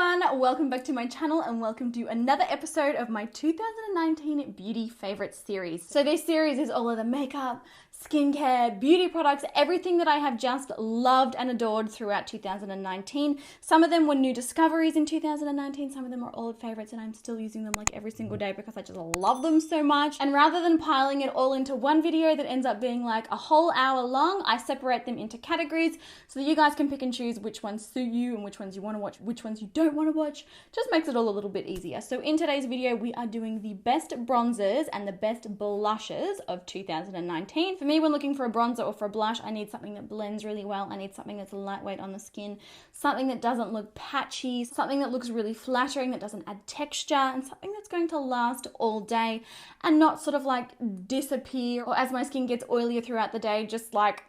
everyone, welcome back to my channel and welcome to another episode of my 2019 beauty favorites series. So this series is all of the makeup, skincare, beauty products, everything that I have just loved and adored throughout 2019. Some of them were new discoveries in 2019, some of them are old favorites and I'm still using them like every single day because I just love them so much. And rather than piling it all into one video that ends up being like a whole hour long, I separate them into categories so that you guys can pick and choose which ones suit you and which ones you want to watch, which ones you don't want to watch. Just makes it all a little bit easier. So in today's video, we are doing the best bronzers and the best blushes of 2019. For me, when looking for a bronzer or for a blush, I need something that blends really well. I need something that's lightweight on the skin, something that doesn't look patchy, something that looks really flattering, that doesn't add texture, and something that's going to last all day and not sort of like disappear, or as my skin gets oilier throughout the day, just like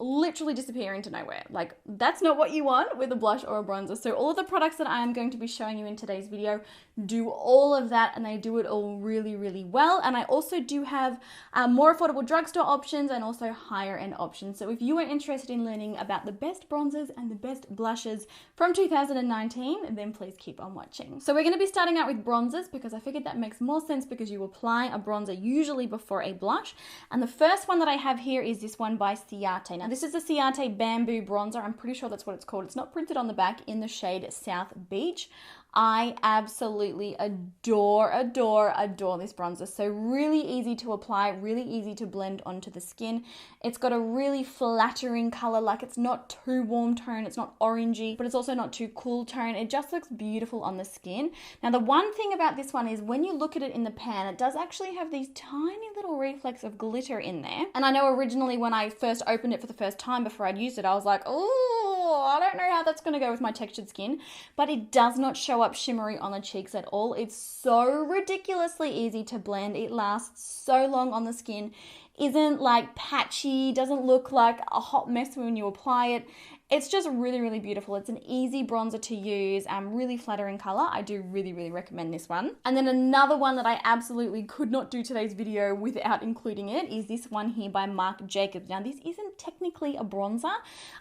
literally disappear into nowhere. Like, that's not what you want with a blush or a bronzer. So all of the products that I am going to be showing you in today's video do all of that, and they do it all really, really well. And I also do have more affordable drugstore options and also higher end options. So if you are interested in learning about the best bronzers and the best blushes from 2019, then please keep on watching. So we're going to be starting out with bronzers because I figured that makes more sense because you apply a bronzer usually before a blush. And the first one that I have here is this one by Ciate. Now this is the Ciate Bamboo Bronzer. I'm pretty sure that's what it's called. It's not printed on the back, in the shade South Beach. I absolutely adore this bronzer. So really easy to apply, really easy to blend onto the skin. It's got a really flattering color, like it's not too warm tone, it's not orangey, but it's also not too cool tone. It just looks beautiful on the skin. Now the one thing about this one is when you look at it in the pan, it does actually have these tiny little reflects of glitter in there. And I know originally when I first opened it for the first time before I'd used it, I was like, oh, I don't know how that's gonna go with my textured skin, but it does not show up shimmery on the cheeks at all. It's so ridiculously easy to blend. It lasts so long on the skin, isn't like patchy, doesn't look like a hot mess when you apply it. It's just really, really beautiful. It's an easy bronzer to use, really flattering color. I do really, really recommend this one. And then another one that I absolutely could not do today's video without including it is this one here by Marc Jacobs. Now this isn't technically a bronzer.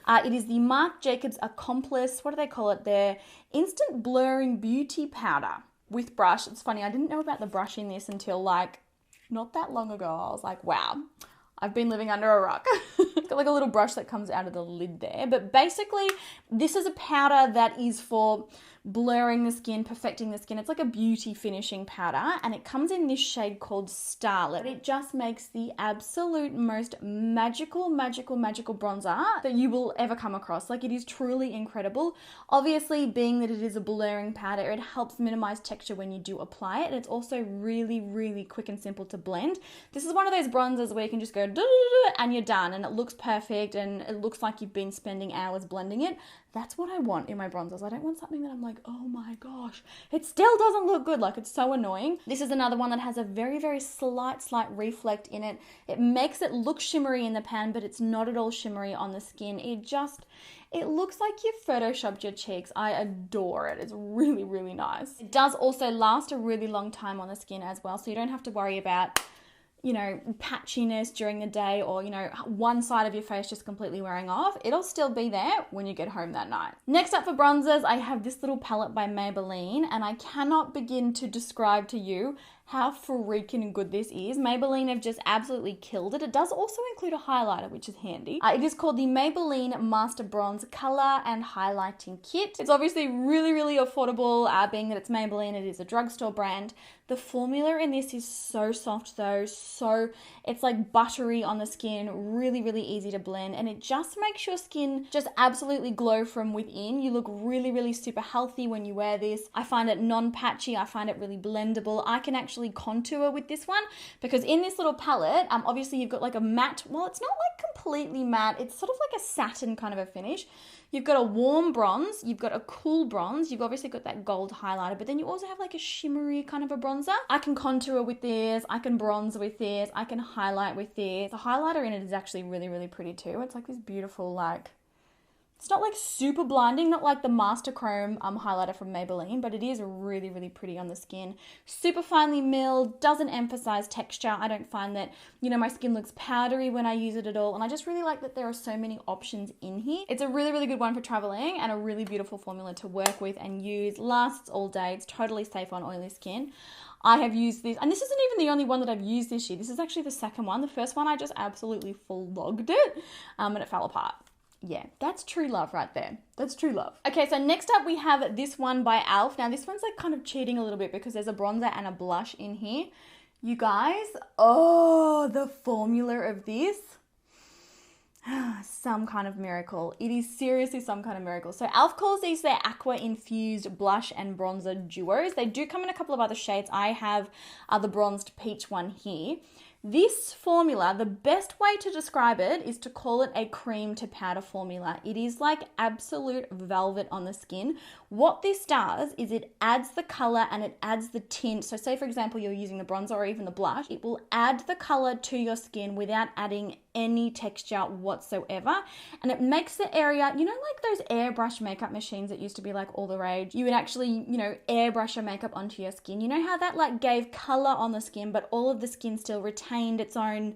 It is the Marc Jacobs Accomplice, what do they call it there? Instant Blurring Beauty Powder with brush. It's funny, I didn't know about the brush in this until like not that long ago. I was like, wow, I've been living under a rock. It's got like a little brush that comes out of the lid there. But basically, this is a powder that is for blurring the skin, perfecting the skin. It's like a beauty finishing powder, and it comes in this shade called Starlet. It just makes the absolute most magical bronzer that you will ever come across. Like, it is truly incredible. Obviously, being that it is a blurring powder, it helps minimize texture when you do apply it. And it's also really, really quick and simple to blend. This is one of those bronzers where you can just go and you're done, and it looks perfect, and it looks like you've been spending hours blending it. That's what I want in my bronzers. I don't want something that I'm like, oh my gosh, it still doesn't look good. Like, it's so annoying. This is another one that has a very, very slight reflect in it. It makes it look shimmery in the pan, but it's not at all shimmery on the skin. It looks like you photoshopped your cheeks. I adore it. It's really, really nice. It does also last a really long time on the skin as well, so you don't have to worry about, you know, patchiness during the day, or, you know, one side of your face just completely wearing off. It'll still be there when you get home that night. Next up for bronzers, I have this little palette by Maybelline, and I cannot begin to describe to you how freaking good this is. Maybelline have just absolutely killed it. It does also include a highlighter, which is handy. It is called the Maybelline Master Bronze Color and Highlighting Kit. It's obviously really, really affordable, being that it's Maybelline, it is a drugstore brand. The formula in this is so soft though, so it's like buttery on the skin, really, really easy to blend, and it just makes your skin just absolutely glow from within. You look really, really super healthy when you wear this. I find it non-patchy, I find it really blendable. I can actually contour with this one because in this little palette, obviously you've got like a matte, well, it's not like completely matte, it's sort of like a satin kind of a finish. You've got a warm bronze, you've got a cool bronze, you've obviously got that gold highlighter, but then you also have like a shimmery kind of a bronzer. I can contour with this, I can bronze with this, I can highlight with this. The highlighter in it is actually really, really pretty too. It's like this beautiful, like, It's not like super blinding, not like the Master Chrome highlighter from Maybelline, but it is really, really pretty on the skin. Super finely milled, doesn't emphasize texture. I don't find that, you know, my skin looks powdery when I use it at all. And I just really like that there are so many options in here. It's a really, really good one for traveling and a really beautiful formula to work with and use. Lasts all day. It's totally safe on oily skin. I have used this, and this isn't even the only one that I've used this year. This is actually the second one. The first one, I just absolutely flogged it and it fell apart. Yeah, that's true love right there. That's true love. Okay, so next up we have this one by e.l.f. Now this one's like kind of cheating a little bit because there's a bronzer and a blush in here. You guys, oh, the formula of this. Some kind of miracle. It is seriously some kind of miracle. So e.l.f. calls these their aqua infused blush and bronzer duos. They do come in a couple of other shades. I have the bronzed peach one here. This formula, the best way to describe it is to call it a cream to powder formula. It is like absolute velvet on the skin. What this does is it adds the color and it adds the tint. So say for example, you're using the bronzer or even the blush, it will add the color to your skin without adding any texture whatsoever. And it makes the area, you know, like those airbrush makeup machines that used to be like all the rage. You would actually, you know, airbrush your makeup onto your skin. You know how that like gave color on the skin, but all of the skin still retained its own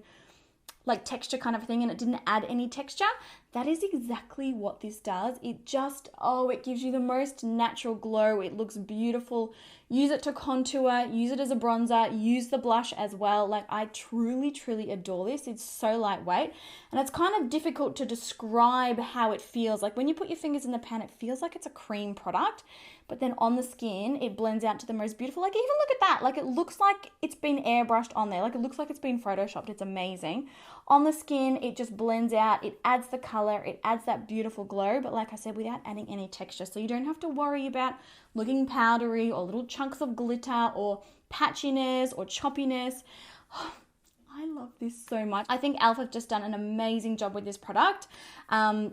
like texture kind of thing and it didn't add any texture? That is exactly what this does. It just, oh, it gives you the most natural glow. It looks beautiful. Use it to contour, use it as a bronzer, use the blush as well. Like I truly, truly adore this. It's so lightweight and it's kind of difficult to describe how it feels. Like when you put your fingers in the pan, it feels like it's a cream product, but then on the skin, it blends out to the most beautiful. Like even look at that. Like it looks like it's been airbrushed on there. Like it looks like it's been photoshopped. It's amazing. On the skin, it just blends out. It adds the color. It adds that beautiful glow, but like I said, without adding any texture. So you don't have to worry about looking powdery or little chunks of glitter or patchiness or choppiness. I love this so much. I think e.l.f. have just done an amazing job with this product.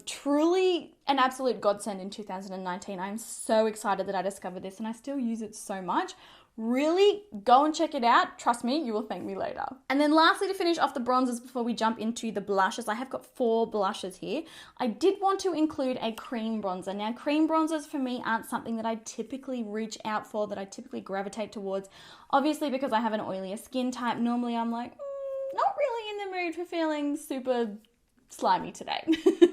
Truly an absolute godsend in 2019. I'm so excited that I discovered this and I still use it so much. Really go and check it out. Trust me, you will thank me later. And then lastly, to finish off the bronzers before we jump into the blushes, I have got 4 blushes here. I did want to include a cream bronzer. Now, cream bronzers for me aren't something that I typically reach out for, that I typically gravitate towards. Obviously, because I have an oilier skin type, normally I'm like, not really in the mood for feeling super slimy today.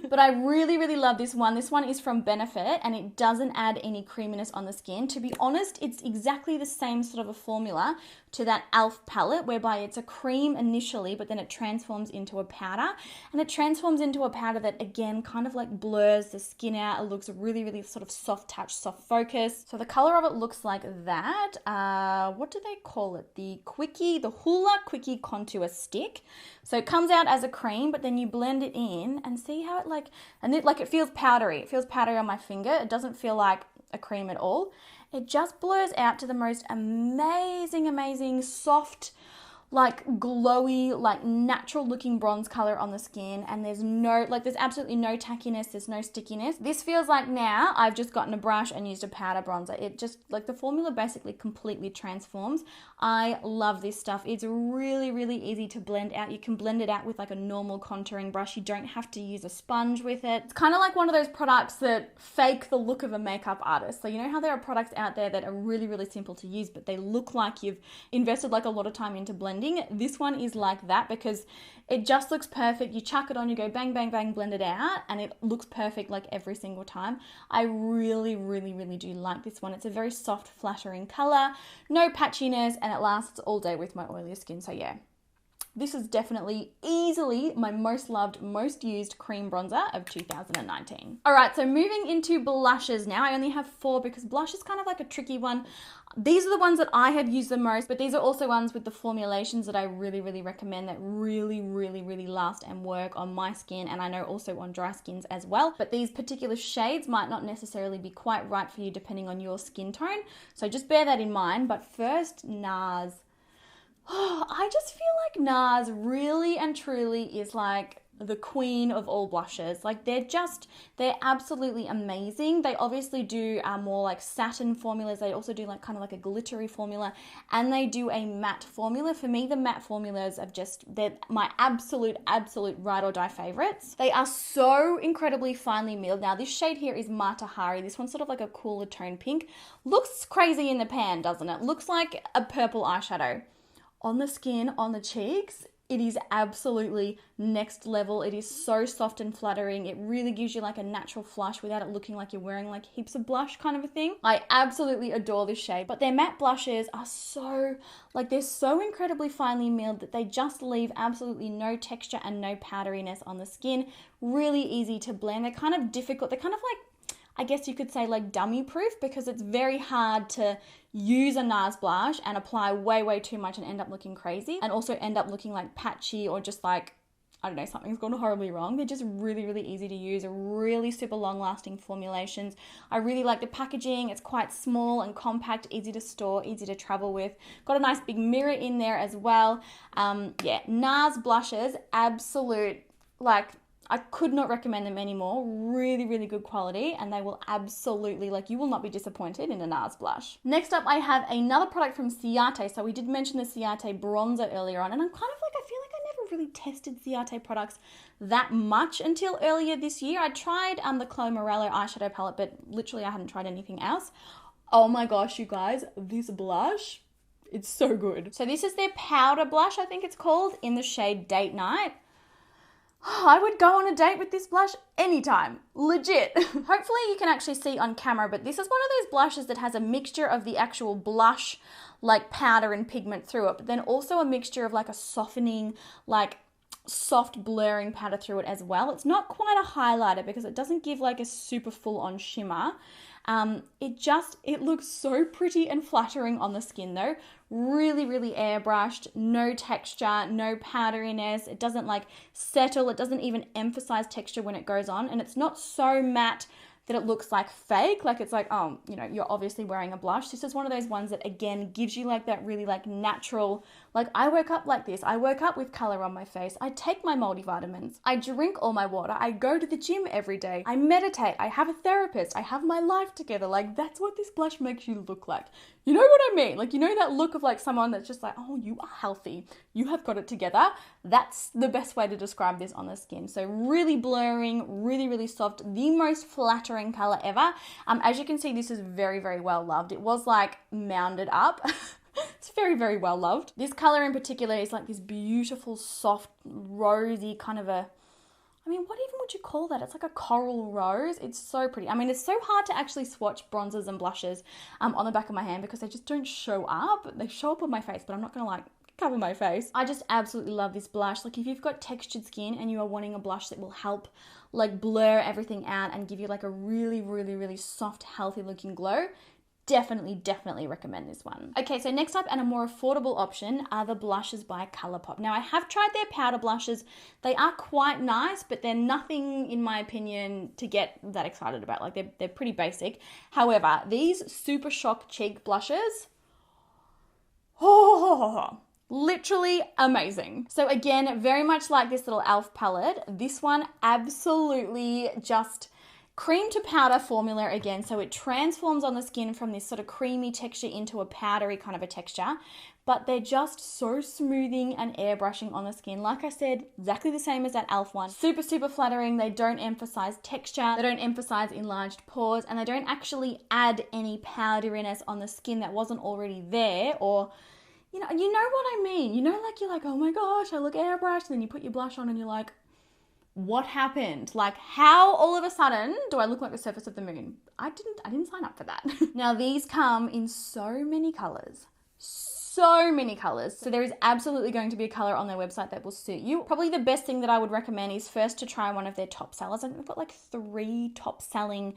But I really, really love this one. This one is from Benefit and it doesn't add any creaminess on the skin. To be honest, it's exactly the same sort of a formula to that e.l.f. palette, whereby it's a cream initially, but then it transforms into a powder. And it transforms into a powder that, again, kind of like blurs the skin out. It looks really, really sort of soft touch, soft focus. So the color of it looks like that. What do they call it? The Hoola Quickie Contour Stick. So it comes out as a cream, but then you blend it in and see how it it feels powdery. It feels powdery on my finger. It doesn't feel like a cream at all. It just blurs out to the most amazing, amazing, soft, like glowy, like natural looking bronze color on the skin. And there's absolutely no tackiness. There's no stickiness. This feels like now I've just gotten a brush and used a powder bronzer. It just, like the formula basically completely transforms. I love this stuff. It's really, really easy to blend out. You can blend it out with like a normal contouring brush. You don't have to use a sponge with it. It's kind of like one of those products that fake the look of a makeup artist. So you know how there are products out there that are really, really simple to use, but they look like you've invested like a lot of time into blending. This one is like that because it just looks perfect. You chuck it on, you go bang, bang, bang, blend it out, and it looks perfect like every single time. I really, really, really do like this one. It's a very soft, flattering color, no patchiness, and it lasts all day with my oilier skin. So yeah, this is definitely easily my most loved, most used cream bronzer of 2019. All right, so moving into blushes now. I only have 4 because blush is kind of like a tricky one. These are the ones that I have used the most, but these are also ones with the formulations that I really, really recommend that really, really, really last and work on my skin, and I know also on dry skins as well. But these particular shades might not necessarily be quite right for you depending on your skin tone. So just bear that in mind. But first, NARS. Oh, I just feel like NARS really and truly is like the queen of all blushes. Like they're absolutely amazing. They obviously do more like satin formulas. They also do like kind of like a glittery formula, and they do a matte formula. For me, the matte formulas they're my absolute ride or die favorites. They are so incredibly finely milled. Now this shade here is Mata Hari. This one's sort of like a cooler tone pink. Looks crazy in the pan, doesn't it? Looks like a purple eyeshadow. On the skin, on the cheeks, it is absolutely next level. It is so soft and flattering. It really gives you like a natural flush without it looking like you're wearing like heaps of blush kind of a thing. I absolutely adore this shade, but their matte blushes are they're so incredibly finely milled that they just leave absolutely no texture and no powderiness on the skin. Really easy to blend. They're kind of difficult. They're kind of like, I guess you could say like dummy proof, because it's very hard to use a NARS blush and apply way too much and end up looking crazy, and also end up looking like patchy or just like, I don't know, something's gone horribly wrong. They're just really easy to use, really super long lasting formulations. I really like the packaging. It's quite small and compact, easy to store, easy to travel with. Got a nice big mirror in there as well. NARS blushes, absolute, like, I could not recommend them anymore. Really good quality, and they will absolutely, like, you will not be disappointed in a NARS blush. Next up, I have another product from Ciate. So we did mention the Ciate bronzer earlier on, and I'm kind of like, I feel like I never really tested Ciate products that much until earlier this year. I tried the Chloe Morello eyeshadow palette, but literally I hadn't tried anything else. Oh my gosh, you guys, this blush, it's so good. So this is their powder blush, I think it's called, in the shade Date Night. I would go on a date with this blush anytime, legit. Hopefully you can actually see on camera, but this is one of those blushes that has a mixture of the actual blush, like powder and pigment through it, but then also a mixture of like a softening, like soft blurring powder through it as well. It's not quite a highlighter because it doesn't give like a super full on shimmer. It looks so pretty and flattering on the skin though. Really airbrushed, no texture, no powderiness. It doesn't like settle. It doesn't even emphasize texture when it goes on. And it's not so matte that it looks like fake. Like it's like, oh, you know, you're obviously wearing a blush. This is one of those ones that again gives you like that really like natural, like I woke up like this. I woke up with color on my face. I take my multivitamins. I drink all my water. I go to the gym every day. I meditate. I have a therapist. I have my life together. Like that's what this blush makes you look like. You know what I mean? Like, you know that look of like someone that's just like, oh, you are healthy. You have got it together. That's the best way to describe this on the skin. So really blurring, really soft, the most flattering color ever. As you can see, this is very well loved. It was like mounded up. It's very well loved. This color in particular is like this beautiful, soft, rosy kind of a, I mean, what even would you call that? It's like a coral rose. It's so pretty. I mean, it's so hard to actually swatch bronzers and blushes on the back of my hand because they just don't show up. They show up on my face, but I'm not going to like cover my face. I just absolutely love this blush. Like if you've got textured skin and you are wanting a blush that will help like blur everything out and give you like a really soft, healthy looking glow, definitely recommend this one. Okay, so next up and a more affordable option are the blushes by ColourPop. Now I have tried their powder blushes. They are quite nice, but they're nothing in my opinion to get that excited about. Like they're pretty basic. However, these Super Shock cheek blushes, literally amazing. So again, very much like this little e.l.f. palette, this one absolutely just cream to powder formula again, so it transforms on the skin from this sort of creamy texture into a powdery kind of a texture, but they're just so smoothing and airbrushing on the skin. Like I said, exactly the same as that e.l.f. one. Super flattering. They don't emphasize texture, they don't emphasize enlarged pores, and they don't actually add any powderiness on the skin that wasn't already there, or you know what I mean. You know, like you're like, oh my gosh, I look airbrushed, and then you put your blush on and you're like, what happened? Like how all of a sudden do I look like the surface of the moon? I didn't sign up for that. Now these come in so many colors. So there is absolutely going to be a color on their website that will suit you. Probably the best thing that I would recommend is first to try one of their top sellers. I think they've got like 3 top selling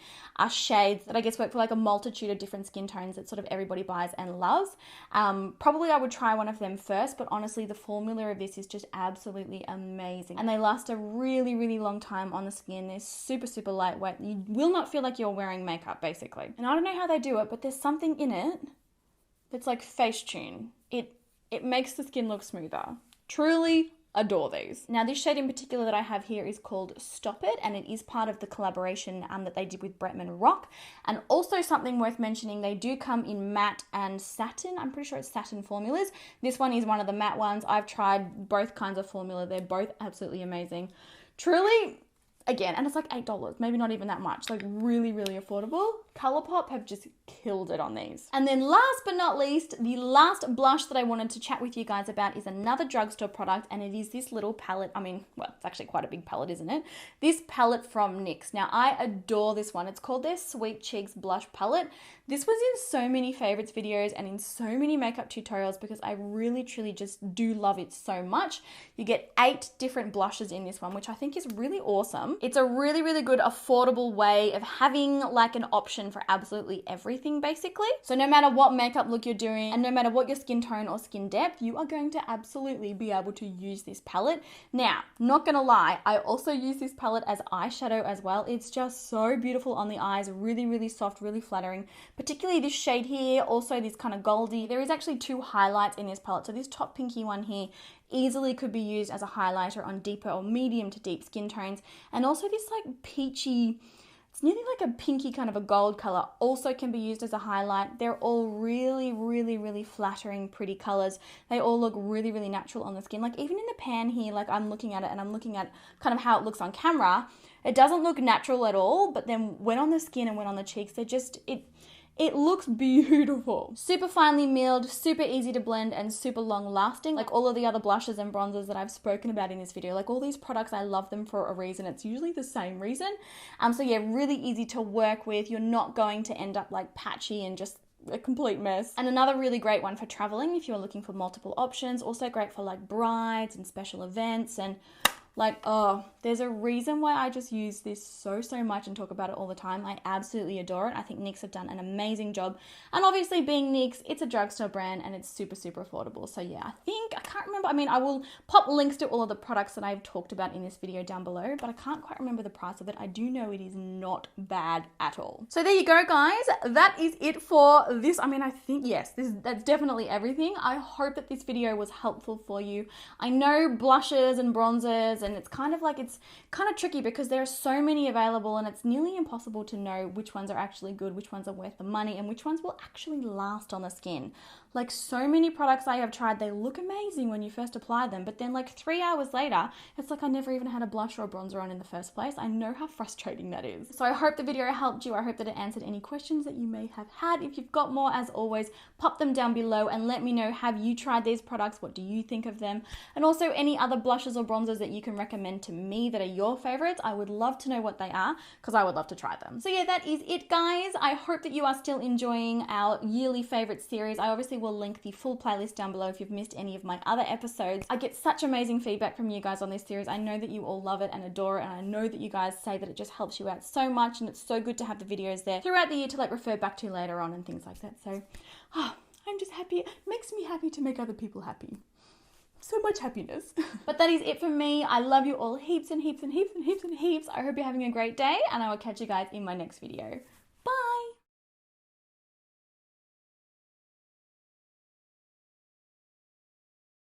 shades that I guess work for like a multitude of different skin tones that sort of everybody buys and loves. Probably I would try one of them first, but honestly the formula of this is just absolutely amazing. And they last a really long time on the skin. They're super lightweight. You will not feel like you're wearing makeup basically. And I don't know how they do it, but there's something in it that's like Facetune. It makes the skin look smoother. Truly adore these. Now this shade in particular that I have here is called Stop It, and it is part of the collaboration that they did with Bretman Rock. And also something worth mentioning, they do come in matte and satin. I'm pretty sure it's satin formulas. This one is one of the matte ones. I've tried both kinds of formula. They're both absolutely amazing. Truly, again, and it's like $8, maybe not even that much, like really, really affordable. ColourPop have just killed it on these. And then last but not least, the last blush that I wanted to chat with you guys about is another drugstore product, and it is this little palette. I mean, well, it's actually quite a big palette, isn't it? This palette from NYX. Now, I adore this one. It's called their Sweet Cheeks Blush Palette. This was in so many favorites videos and in so many makeup tutorials because I really, truly just do love it so much. You get 8 different blushes in this one, which I think is really awesome. It's a really, really good, affordable way of having like an option for absolutely everything, basically. So no matter what makeup look you're doing and no matter what your skin tone or skin depth, you are going to absolutely be able to use this palette. Now, not gonna lie, I also use this palette as eyeshadow as well. It's just so beautiful on the eyes, really, really soft, really flattering. Particularly this shade here, also this kind of goldy. There is actually 2 highlights in this palette. So this top pinky one here easily could be used as a highlighter on deeper or medium to deep skin tones. And also this like peachy, it's nearly like a pinky kind of a gold color, also can be used as a highlight. They're all really, really, really flattering, pretty colors. They all look really, really natural on the skin. Like even in the pan here, like I'm looking at it and I'm looking at kind of how it looks on camera. It doesn't look natural at all, but then when on the skin and when on the cheeks, they're just, it looks beautiful. Super finely milled, super easy to blend, and super long lasting. Like all of the other blushes and bronzers that I've spoken about in this video, like all these products, I love them for a reason. It's usually the same reason. So yeah, really easy to work with. You're not going to end up like patchy and just a complete mess. And another really great one for traveling if you're looking for multiple options. Also great for like brides and special events, and like, oh, there's a reason why I just use this so much and talk about it all the time. I absolutely adore it. I think NYX have done an amazing job. And obviously being NYX, it's a drugstore brand and it's super, super affordable. So yeah, I can't remember. I mean, I will pop links to all of the products that I've talked about in this video down below, but I can't quite remember the price of it. I do know it is not bad at all. So there you go, guys. That is it for this. I mean, I think, yes, that's definitely everything. I hope that this video was helpful for you. I know blushes and bronzers, and it's kind of tricky because there are so many available and it's nearly impossible to know which ones are actually good, which ones are worth the money, and which ones will actually last on the skin. Like so many products I have tried, they look amazing when you first apply them, but then like 3 hours later, it's like I never even had a blush or a bronzer on in the first place. I know how frustrating that is. So I hope the video helped you. I hope that it answered any questions that you may have had. If you've got more, as always, pop them down below and let me know, have you tried these products? What do you think of them? And also any other blushes or bronzers that you can recommend to me that are your favorites. I would love to know what they are because I would love to try them. So yeah, that is it, guys. I hope that you are still enjoying our yearly favorite series. I obviously will link the full playlist down below if you've missed any of my other episodes. I get such amazing feedback from you guys on this series. I know that you all love it and adore it, and I know that you guys say that it just helps you out so much, and it's so good to have the videos there throughout the year to like refer back to later on and things like that. So I'm just happy. It makes me happy to make other people happy. So much happiness. But that is it for me. I love you all heaps and heaps and heaps and heaps and heaps. I hope you're having a great day, and I will catch you guys in my next video.